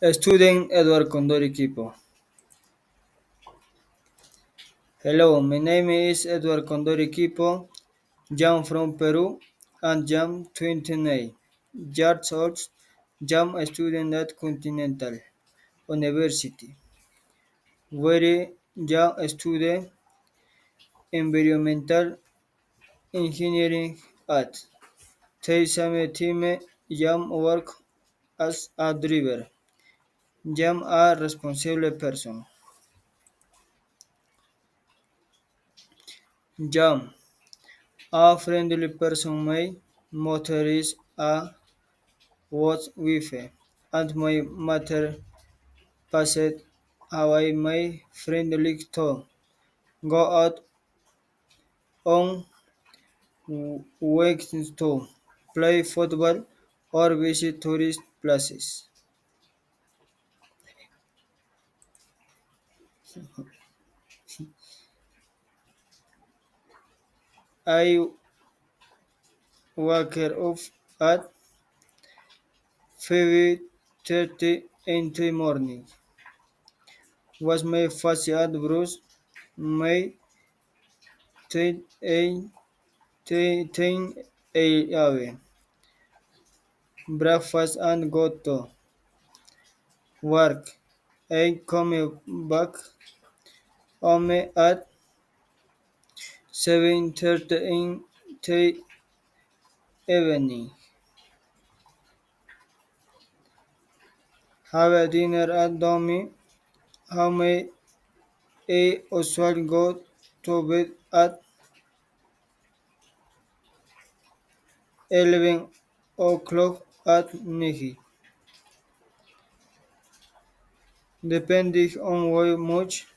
Student Edward Condor Equipo. Hello, my name is Edward Condor Equipo. I'm from Peru and I'm 29 years old. I'm a student at Continental University, where I study environmental engineering at the same time I work as a driver. I'm a responsible person. I'm a friendly person. My mother is a what with and my mother passed away. My friend liked to go out on weekends to play football or visit tourist places. I wake up at 5:30 in the morning. Was my first at Bruce, my 10 a.m. breakfast and go to work. I come back home at 7:30 in the evening. Have a dinner at home. Home I usually go to bed at 11 o'clock at night, depending on how much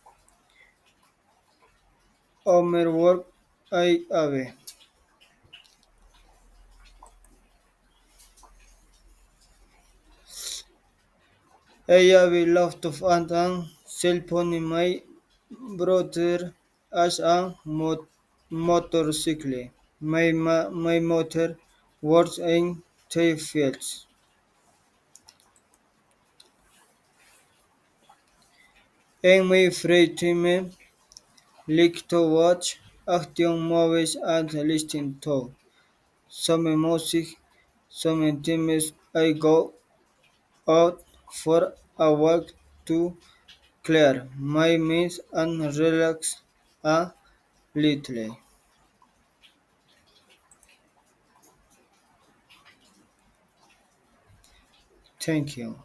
homework I have. I have a lot of fun and cell phone. My brother has a motorcycle. My mother works in the fields. In my free time, like to watch action movies and listen to some music. Sometimes I go out for a walk to clear my mind and relax a little. Thank you.